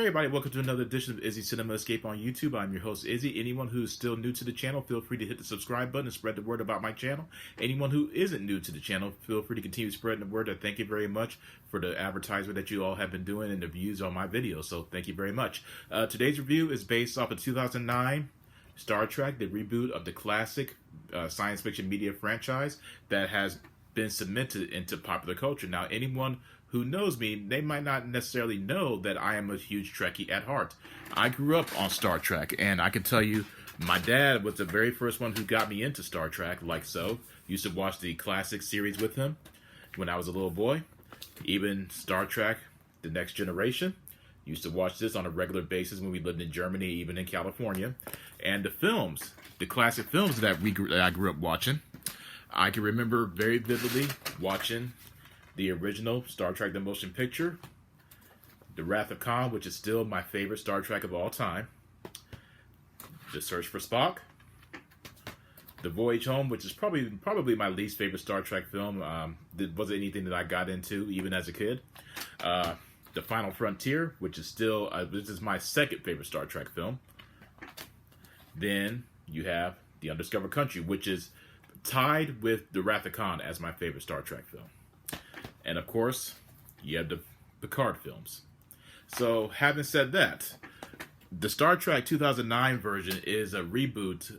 Hey everybody, welcome to another edition of Izzy Cinema Escape on YouTube. I'm your host Izzy. Anyone who's still new to the channel, feel free to hit the subscribe button and spread the word about my channel. Anyone who isn't new to the channel, feel free to continue spreading the word. I thank you very much for the advertisement that you all have been doing and the views on my videos, so thank you very much. Today's review is based off of 2009 Star Trek, the reboot of the classic science fiction media franchise that has been cemented into popular culture. Now, anyone who knows me, they might not necessarily know that I am a huge Trekkie at heart. I grew up on Star Trek, and I can tell you, my dad was the very first one who got me into Star Trek, like so. Used to watch the classic series with him when I was a little boy. Even Star Trek, The Next Generation. Used to watch this on a regular basis when we lived in Germany, even in California. And the films, the classic films that I grew up watching, I can remember very vividly watching the original Star Trek The Motion Picture, The Wrath of Khan, which is still my favorite Star Trek of all time, The Search for Spock, The Voyage Home, which is probably my least favorite Star Trek film. It wasn't anything that I got into even as a kid. The Final Frontier, which is still this is my second favorite Star Trek film. Then you have The Undiscovered Country, which is tied with The Wrath of Khan as my favorite Star Trek film. And of course, you have the Picard films. So, having said that, the Star Trek 2009 version is a reboot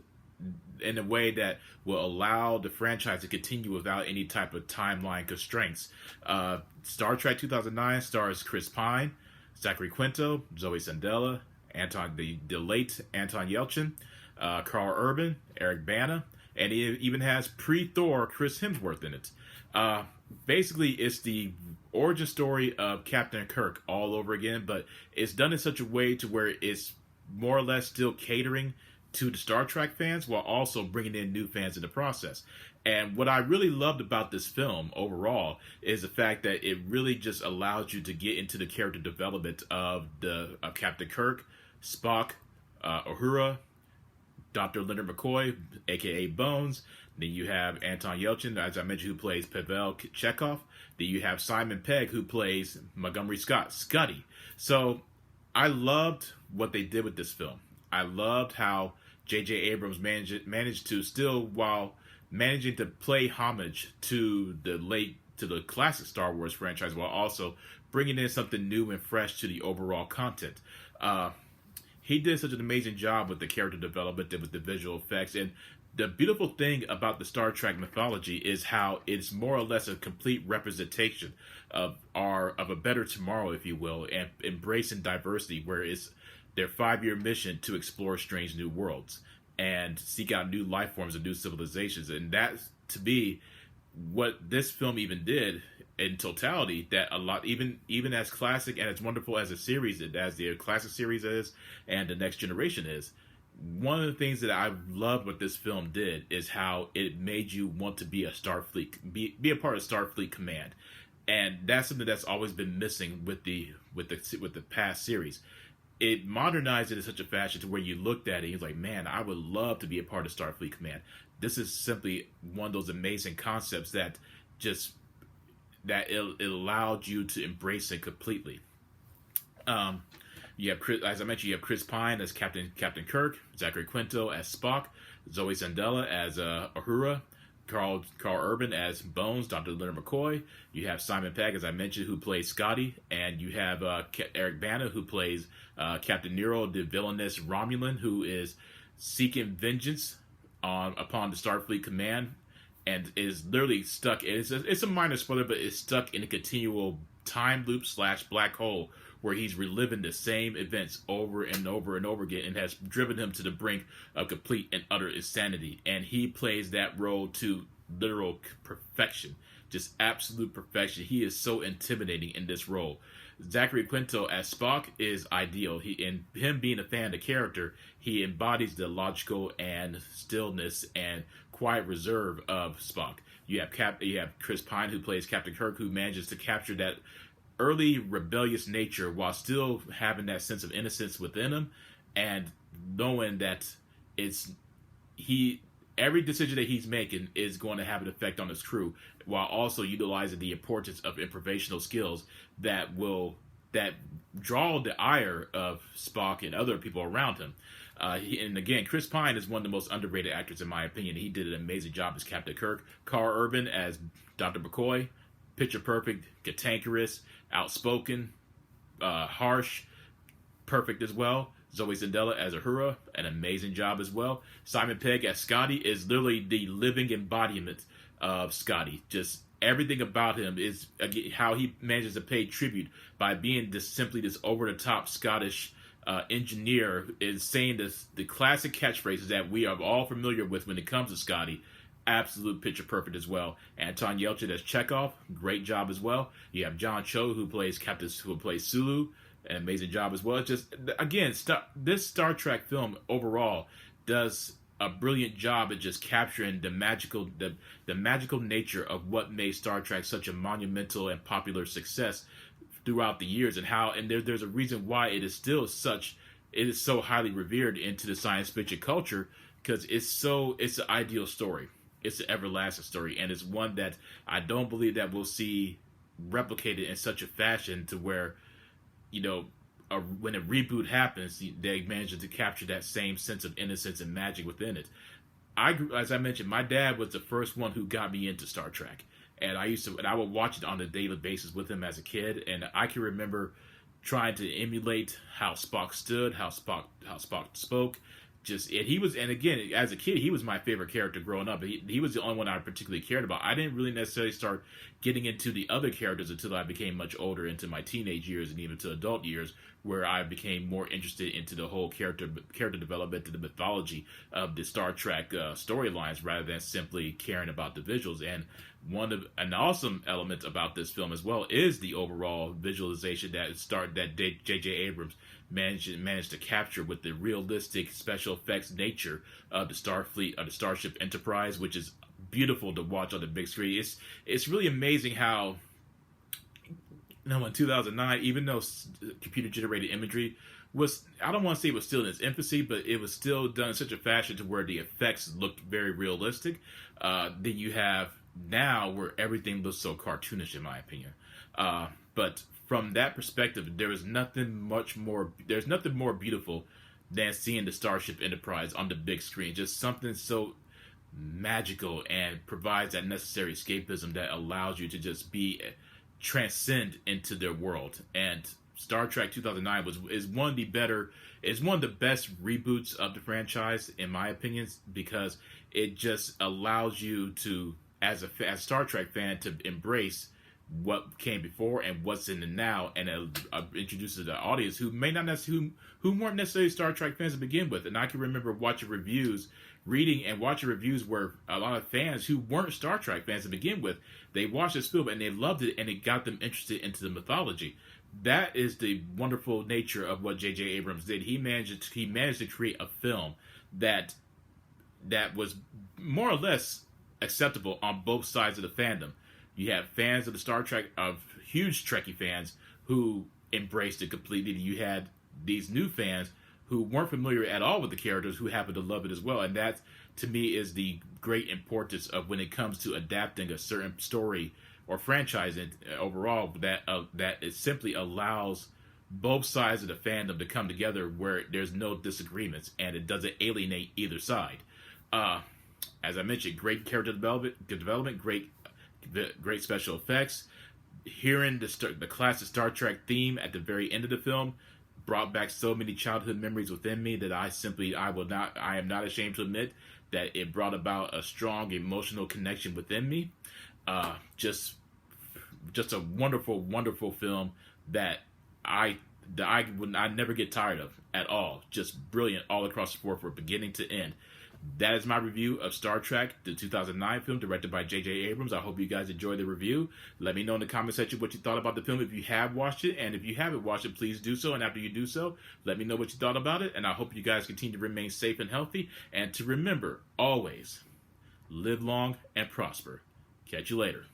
in a way that will allow the franchise to continue without any type of timeline constraints. Star Trek 2009 stars Chris Pine, Zachary Quinto, Zoe Sandela, the late Anton Yelchin, Carl Urban, Eric Bana, and it even has pre-Thor Chris Hemsworth in it. Basically, it's the origin story of Captain Kirk all over again, but it's done in such a way to where it's more or less still catering to the Star Trek fans while also bringing in new fans in the process. And what I really loved about this film overall is the fact that it really just allows you to get into the character development of Captain Kirk, Spock, Uhura, Dr. Leonard McCoy, aka Bones. Then you have Anton Yelchin, as I mentioned, who plays Pavel Chekhov. Then you have Simon Pegg, who plays Montgomery Scotty. So I loved what they did with this film. I loved how J.J. Abrams managed to still, while managing to play homage to the classic Star Wars franchise, while also bringing in something new and fresh to the overall content. He did such an amazing job with the character development and with the visual effects. And the beautiful thing about the Star Trek mythology is how it's more or less a complete representation of a better tomorrow, if you will, and embracing diversity, where it's their 5-year mission to explore strange new worlds and seek out new life forms and new civilizations. And that's, to me, what this film even did in totality, that a lot, even as classic and as wonderful as a series, as the classic series is and the Next Generation is, one of the things that I loved what this film did is how it made you want to be a Starfleet, be a part of Starfleet Command. And that's something that's always been missing with the past series. It modernized it in such a fashion to where you looked at it and you're like, man, I would love to be a part of Starfleet Command. This is simply one of those amazing concepts that it allowed you to embrace it completely. You have as I mentioned, you have Chris Pine as Captain Kirk, Zachary Quinto as Spock, Zoe Sandela as Uhura, Carl Urban as Bones, Dr. Leonard McCoy. You have Simon Pegg, as I mentioned, who plays Scotty, and you have Eric Bana, who plays Captain Nero, the villainous Romulan, who is seeking vengeance upon the Starfleet Command, and is literally stuck. It's a minor spoiler, but it's stuck in a continual time loop / black hole where he's reliving the same events over and over and over again, and has driven him to the brink of complete and utter insanity. And he plays that role to literal perfection, just absolute perfection. He is so intimidating in this role. Zachary Quinto as Spock is ideal. Him being a fan of the character, he embodies the logical and stillness and quiet reserve of Spock. You have Chris Pine, who plays Captain Kirk, who manages to capture that early rebellious nature while still having that sense of innocence within him, and knowing that every decision that he's making is going to have an effect on his crew, while also utilizing the importance of improvisational skills that will that draw the ire of Spock and other people around him. And again, Chris Pine is one of the most underrated actors in my opinion. He did an amazing job as Captain Kirk. Carl Urban as Dr. McCoy, picture perfect, cantankerous, outspoken, harsh, perfect as well. Zoe Zendella as Uhura, an amazing job as well. Simon Pegg as Scotty is literally the living embodiment of Scotty. Just everything about him is how he manages to pay tribute by being simply this over-the-top Scottish engineer, is saying the classic catchphrases that we are all familiar with when it comes to Scotty. Absolute picture perfect as well. Anton Yelchin as Chekhov, great job as well. You have John Cho who plays Sulu, an amazing job as well. Just again, this Star Trek film overall does a brilliant job at just capturing the magical nature of what made Star Trek such a monumental and popular success throughout the years, and there's a reason why it is so highly revered into the science fiction culture, because it's an ideal story. It's an everlasting story, and it's one that I don't believe that we'll see replicated in such a fashion to where, when a reboot happens, they manage to capture that same sense of innocence and magic within it. As I mentioned, my dad was the first one who got me into Star Trek, and I would watch it on a daily basis with him as a kid, and I can remember trying to emulate how Spock stood, how Spock spoke. And again, as a kid, he was my favorite character growing up. He was the only one I particularly cared about. I didn't really necessarily start getting into the other characters until I became much older, into my teenage years and even to adult years, where I became more interested into the whole character development and the mythology of the Star Trek storylines, rather than simply caring about the visuals. And an awesome element about this film as well is the overall visualization that J.J. Abrams managed to capture with the realistic special effects nature of the Starfleet, of the Starship Enterprise, which is beautiful to watch on the big screen. It's really amazing how, in 2009, even though computer generated imagery was, I don't want to say it was still in its infancy, but it was still done in such a fashion to where the effects looked very realistic. Then you have now where everything looks so cartoonish, in my opinion. But from that perspective, there's nothing more beautiful than seeing the Starship Enterprise on the big screen. Just something so magical and provides that necessary escapism that allows you to just transcend into their world. And Star Trek 2009 is one of the best reboots of the franchise, in my opinion, because it just allows you to, as a Star Trek fan, to embrace what came before and what's in the now, and introduces the audience who weren't necessarily Star Trek fans to begin with. And I can remember reading and watching reviews where a lot of fans who weren't Star Trek fans to begin with, they watched this film and they loved it, and it got them interested into the mythology. That is the wonderful nature of what J.J. Abrams did. He managed to create a film that was more or less acceptable on both sides of the fandom. You have fans of the Star Trek, of huge Trekkie fans, who embraced it completely. You had these new fans who weren't familiar at all with the characters, who happened to love it as well. And that, to me, is the great importance of when it comes to adapting a certain story or franchise overall, that it simply allows both sides of the fandom to come together where there's no disagreements, and it doesn't alienate either side. As I mentioned, great character development, great special effects. Hearing the classic Star Trek theme at the very end of the film brought back so many childhood memories within me that I am not ashamed to admit that it brought about a strong emotional connection within me. Just a wonderful, wonderful film that I never get tired of at all. Just brilliant all across the board from beginning to end. That is my review of Star Trek, the 2009 film directed by J.J. Abrams. I hope you guys enjoyed the review. Let me know in the comment section what you thought about the film if you have watched it. And if you haven't watched it, please do so. And after you do so, let me know what you thought about it. And I hope you guys continue to remain safe and healthy. And to remember, always, live long and prosper. Catch you later.